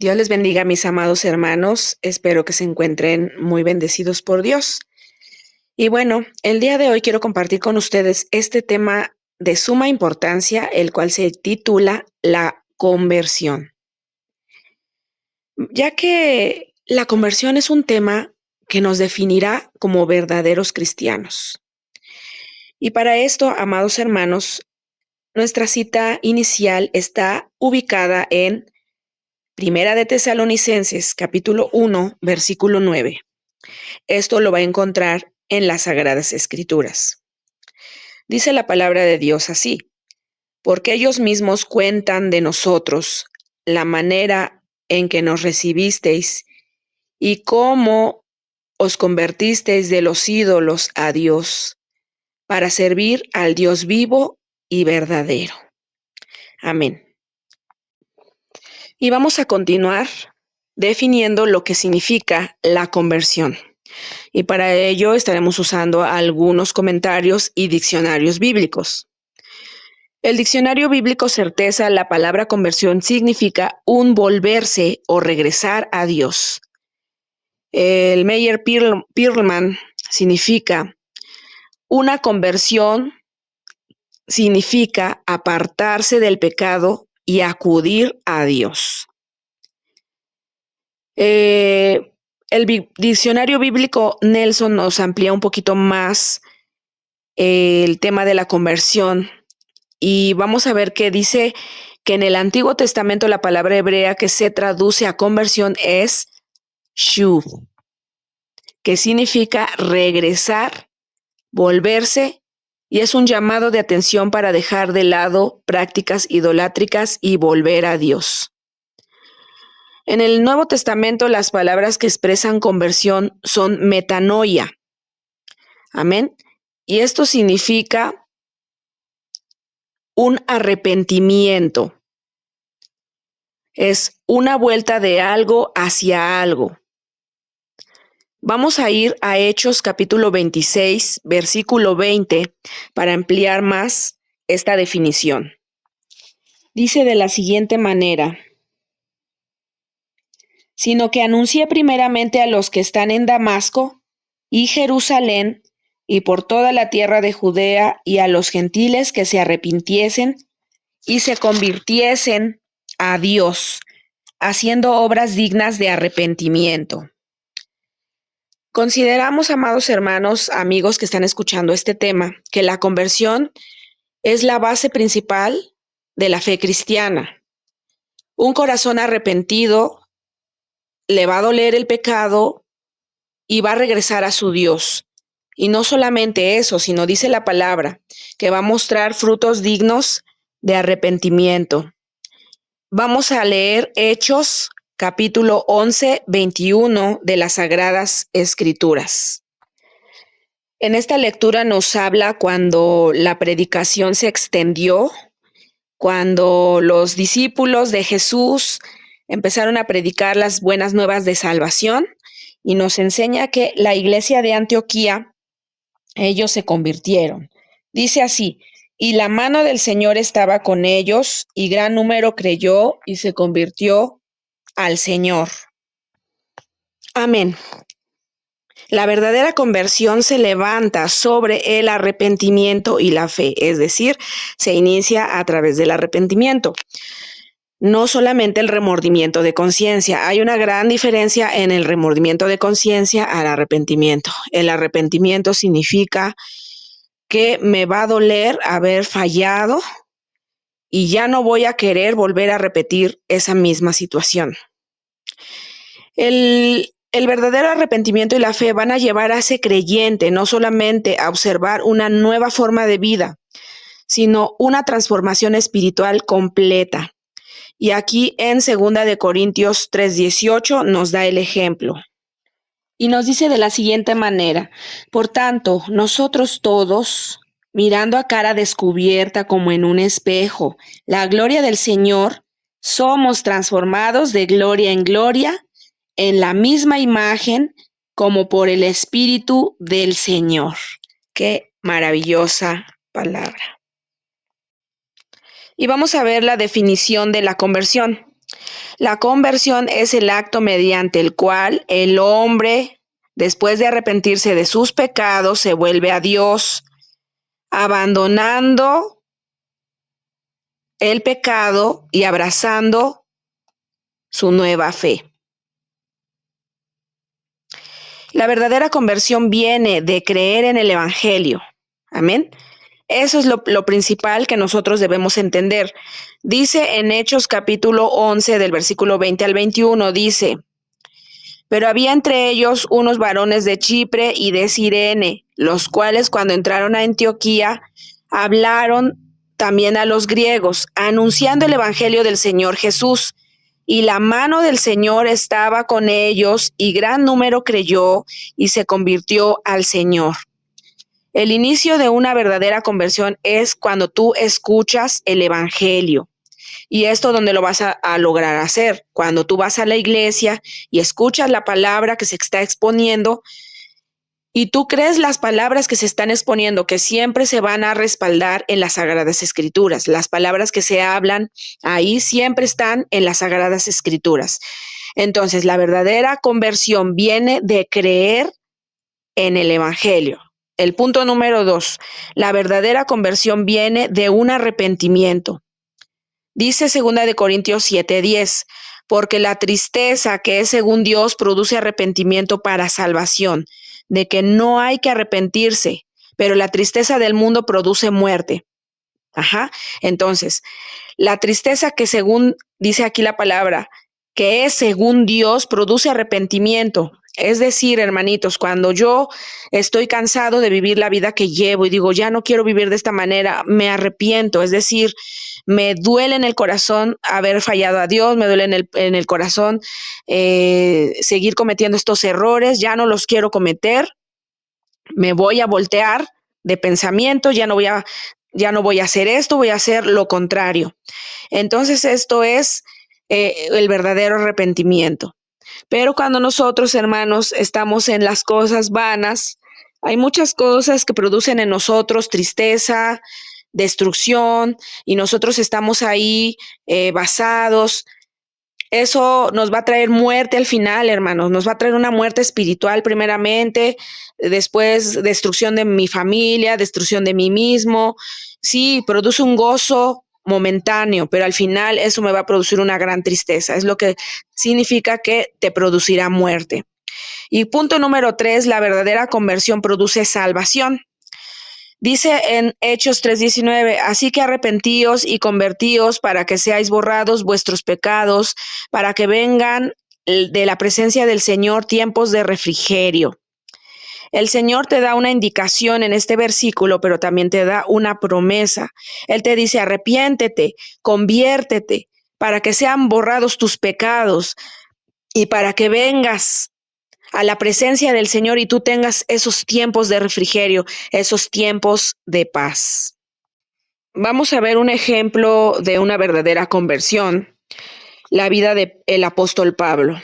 Dios les bendiga, mis amados hermanos. Espero que se encuentren muy bendecidos por Dios. Y bueno, el día de hoy quiero compartir con ustedes este tema de suma importancia, el cual se titula la conversión. Ya que la conversión es un tema que nos definirá como verdaderos cristianos. Y para esto, amados hermanos, nuestra cita inicial está ubicada en Primera de Tesalonicenses, capítulo 1, versículo 9. Esto lo va a encontrar en las Sagradas Escrituras. Dice la palabra de Dios así: porque ellos mismos cuentan de nosotros la manera en que nos recibisteis y cómo os convertisteis de los ídolos a Dios, para servir al Dios vivo y verdadero. Amén. Y vamos a continuar definiendo lo que significa la conversión. Y para ello estaremos usando algunos comentarios y diccionarios bíblicos. El diccionario bíblico Certeza, la palabra conversión significa un volverse o regresar a Dios. El Meyer Perlman significa una conversión, significa apartarse del pecado y acudir a Dios. El diccionario bíblico Nelson nos amplía un poquito más el tema de la conversión y vamos a ver que dice que en el Antiguo Testamento la palabra hebrea que se traduce a conversión es shuv, que significa regresar, volverse, y es un llamado de atención para dejar de lado prácticas idolátricas y volver a Dios. En el Nuevo Testamento las palabras que expresan conversión son metanoia. Amén. Y esto significa un arrepentimiento. Es una vuelta de algo hacia algo. Vamos a ir a Hechos capítulo 26, versículo 20, para ampliar más esta definición. Dice de la siguiente manera: sino que anuncié primeramente a los que están en Damasco y Jerusalén y por toda la tierra de Judea y a los gentiles que se arrepintiesen y se convirtiesen a Dios, haciendo obras dignas de arrepentimiento. Consideramos, amados hermanos, amigos que están escuchando este tema, que la conversión es la base principal de la fe cristiana. Un corazón arrepentido le va a doler el pecado y va a regresar a su Dios. Y no solamente eso, sino dice la palabra que va a mostrar frutos dignos de arrepentimiento. Vamos a leer Hechos capítulo 11, 21 de las Sagradas Escrituras. En esta lectura nos habla cuando la predicación se extendió, cuando los discípulos de Jesús empezaron a predicar las buenas nuevas de salvación, y nos enseña que la iglesia de Antioquía, ellos se convirtieron. Dice así: y la mano del Señor estaba con ellos, y gran número creyó y se convirtió al Señor. Amén. La verdadera conversión se levanta sobre el arrepentimiento y la fe, es decir, se inicia a través del arrepentimiento. No solamente el remordimiento de conciencia. Hay una gran diferencia en el remordimiento de conciencia al arrepentimiento. El arrepentimiento significa que me va a doler haber fallado y ya no voy a querer volver a repetir esa misma situación. El verdadero arrepentimiento y la fe van a llevar a ese creyente no solamente a observar una nueva forma de vida, sino una transformación espiritual completa. Y aquí en 2 de Corintios 3:18 nos da el ejemplo. Y nos dice de la siguiente manera: por tanto, nosotros todos, mirando a cara descubierta como en un espejo la gloria del Señor, somos transformados de gloria en gloria en la misma imagen como por el Espíritu del Señor. Qué maravillosa palabra. Y vamos a ver la definición de la conversión. La conversión es el acto mediante el cual el hombre, después de arrepentirse de sus pecados, se vuelve a Dios, abandonando el pecado y abrazando su nueva fe. La verdadera conversión viene de creer en el Evangelio. Amén. Eso es lo principal que nosotros debemos entender. Dice en Hechos capítulo 11 del versículo 20 al 21, dice: pero había entre ellos unos varones de Chipre y de Cirene, los cuales cuando entraron a Antioquía hablaron también a los griegos, anunciando el evangelio del Señor Jesús. Y la mano del Señor estaba con ellos, y gran número creyó y se convirtió al Señor. El inicio de una verdadera conversión es cuando tú escuchas el evangelio. Y esto donde lo vas a lograr hacer, cuando tú vas a la iglesia y escuchas la palabra que se está exponiendo y tú crees las palabras que se están exponiendo, que siempre se van a respaldar en las Sagradas Escrituras. Las palabras que se hablan ahí siempre están en las Sagradas Escrituras. Entonces, la verdadera conversión viene de creer en el Evangelio. El punto número 2, la verdadera conversión viene de un arrepentimiento. Dice 2 Corintios 7:10, porque la tristeza que es según Dios produce arrepentimiento para salvación, de que no hay que arrepentirse, pero la tristeza del mundo produce muerte. Ajá. Entonces, la tristeza que según dice aquí la palabra, que es según Dios, produce arrepentimiento. Es decir, hermanitos, cuando yo estoy cansado de vivir la vida que llevo y digo, ya no quiero vivir de esta manera, me arrepiento. Es decir, me duele en el corazón haber fallado a Dios, me duele en el corazón seguir cometiendo estos errores, ya no los quiero cometer, me voy a voltear de pensamiento, ya no voy a hacer esto, voy a hacer lo contrario. Entonces esto es el verdadero arrepentimiento. Pero cuando nosotros, hermanos, estamos en las cosas vanas, hay muchas cosas que producen en nosotros tristeza, destrucción, y nosotros estamos ahí basados. Eso nos va a traer muerte al final, hermanos. Nos va a traer una muerte espiritual primeramente, después destrucción de mi familia, destrucción de mí mismo. Sí, produce un gozo momentáneo, pero al final eso me va a producir una gran tristeza. Es lo que significa que te producirá muerte. Y punto número 3, la verdadera conversión produce salvación. Dice en Hechos 3:19, así que arrepentíos y convertíos para que seáis borrados vuestros pecados, para que vengan de la presencia del Señor tiempos de refrigerio. El Señor te da una indicación en este versículo, pero también te da una promesa. Él te dice, arrepiéntete, conviértete, para que sean borrados tus pecados y para que vengas a la presencia del Señor y tú tengas esos tiempos de refrigerio, esos tiempos de paz. Vamos a ver un ejemplo de una verdadera conversión, la vida del apóstol Pablo.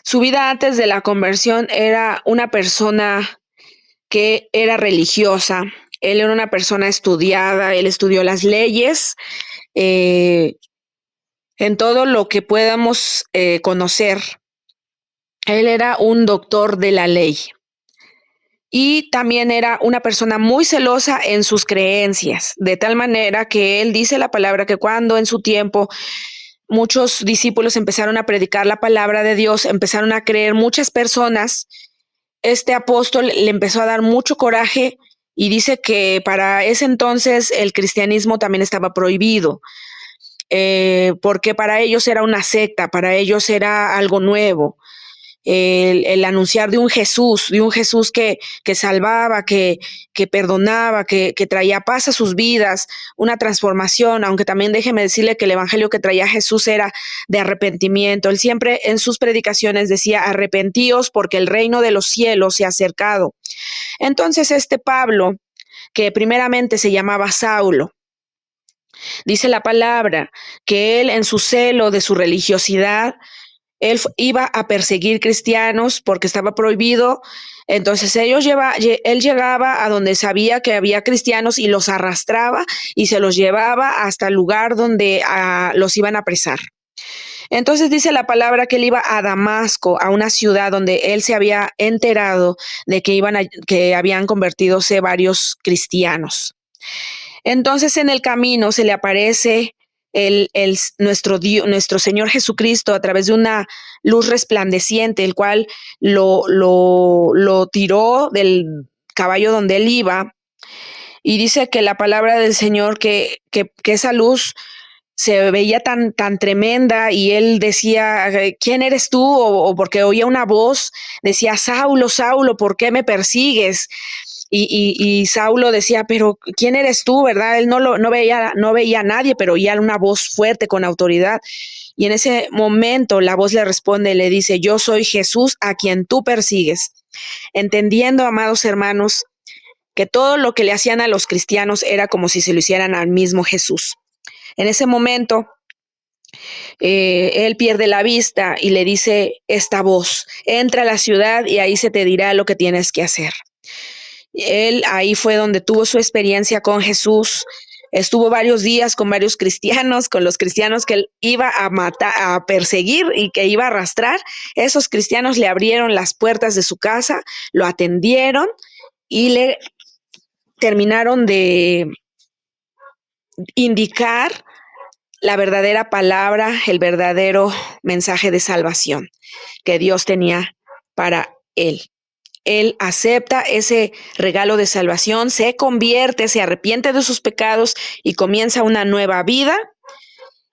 Su vida antes de la conversión era una persona que era religiosa, él era una persona estudiada, él estudió las leyes, en todo lo que podamos conocer. Él era un doctor de la ley. Y también era una persona muy celosa en sus creencias, de tal manera que él dice la palabra que cuando en su tiempo muchos discípulos empezaron a predicar la palabra de Dios, empezaron a creer muchas personas, este apóstol le empezó a dar mucho coraje y dice que para ese entonces el cristianismo también estaba prohibido, porque para ellos era una secta, para ellos era algo nuevo. El anunciar de un Jesús que salvaba, que perdonaba, que traía paz a sus vidas, una transformación, aunque también déjeme decirle que el evangelio que traía Jesús era de arrepentimiento. Él siempre en sus predicaciones decía, arrepentíos porque el reino de los cielos se ha acercado. Entonces este Pablo, que primeramente se llamaba Saulo, dice la palabra que él en su celo de su religiosidad, él iba a perseguir cristianos porque estaba prohibido. Entonces él llegaba a donde sabía que había cristianos y los arrastraba y se los llevaba hasta el lugar donde los iban a apresar. Entonces dice la palabra que él iba a Damasco, a una ciudad donde él se había enterado de que habían convertidose varios cristianos. Entonces en el camino se le aparece nuestro Señor Jesucristo a través de una luz resplandeciente, el cual lo tiró del caballo donde él iba. Y dice que la palabra del Señor, que esa luz se veía tan tremenda y él decía, ¿quién eres tú? O porque oía una voz, decía, Saulo, Saulo, ¿por qué me persigues? Y Saulo decía, pero ¿quién eres tú? ¿Verdad? Él no veía a nadie, pero oía una voz fuerte con autoridad. Y en ese momento la voz le responde, le dice, yo soy Jesús a quien tú persigues. Entendiendo, amados hermanos, que todo lo que le hacían a los cristianos era como si se lo hicieran al mismo Jesús. En ese momento, él pierde la vista y le dice esta voz, entra a la ciudad y ahí se te dirá lo que tienes que hacer. Él ahí fue donde tuvo su experiencia con Jesús. Estuvo varios días con varios cristianos, con los cristianos que él iba a matar, a perseguir y que iba a arrastrar. Esos cristianos le abrieron las puertas de su casa, lo atendieron y le terminaron de indicar la verdadera palabra, el verdadero mensaje de salvación que Dios tenía para él. Él acepta ese regalo de salvación, se convierte, se arrepiente de sus pecados y comienza una nueva vida.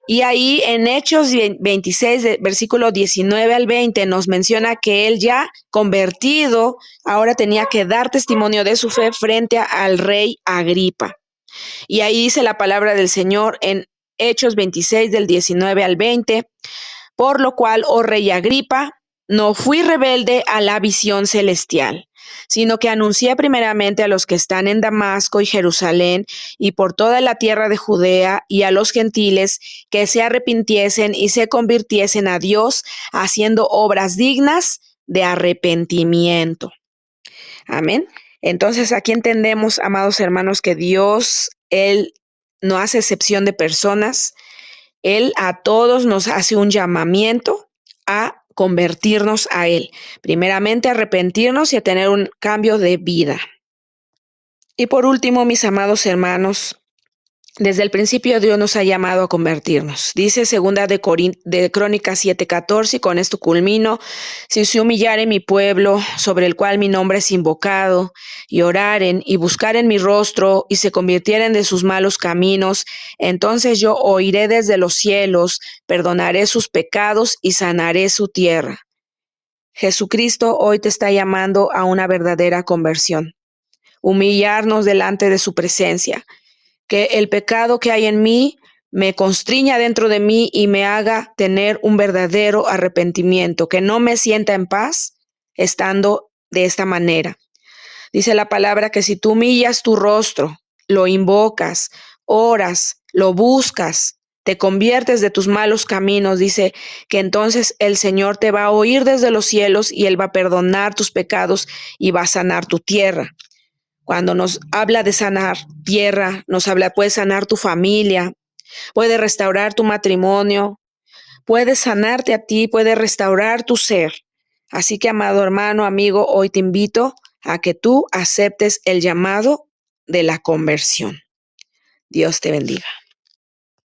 Y ahí en Hechos 26, versículo 19 al 20, nos menciona que él ya convertido, ahora tenía que dar testimonio de su fe frente al rey Agripa. Y ahí dice la palabra del Señor en Hechos 26 del 19 al 20, por lo cual, oh rey Agripa, no fui rebelde a la visión celestial, sino que anuncié primeramente a los que están en Damasco y Jerusalén y por toda la tierra de Judea y a los gentiles que se arrepintiesen y se convirtiesen a Dios, haciendo obras dignas de arrepentimiento. Amén. Entonces aquí entendemos, amados hermanos, que Dios, Él no hace excepción de personas. Él a todos nos hace un llamamiento a convertirnos a Él. Primeramente, arrepentirnos y a tener un cambio de vida. Y por último, mis amados hermanos, desde el principio Dios nos ha llamado a convertirnos. Dice segunda de Crónicas 7:14, y con esto culmino, si se humillare mi pueblo, sobre el cual mi nombre es invocado, y oraren y buscaren mi rostro, y se convirtieren de sus malos caminos, entonces yo oiré desde los cielos, perdonaré sus pecados y sanaré su tierra. Jesucristo hoy te está llamando a una verdadera conversión. Humillarnos delante de su presencia, que el pecado que hay en mí me constriña dentro de mí y me haga tener un verdadero arrepentimiento, que no me sienta en paz estando de esta manera. Dice la palabra que si tú humillas tu rostro, lo invocas, oras, lo buscas, te conviertes de tus malos caminos, dice que entonces el Señor te va a oír desde los cielos y Él va a perdonar tus pecados y va a sanar tu tierra. Cuando nos habla de sanar tierra, puede sanar tu familia, puede restaurar tu matrimonio, puede sanarte a ti, puede restaurar tu ser. Así que, amado hermano, amigo, hoy te invito a que tú aceptes el llamado de la conversión. Dios te bendiga.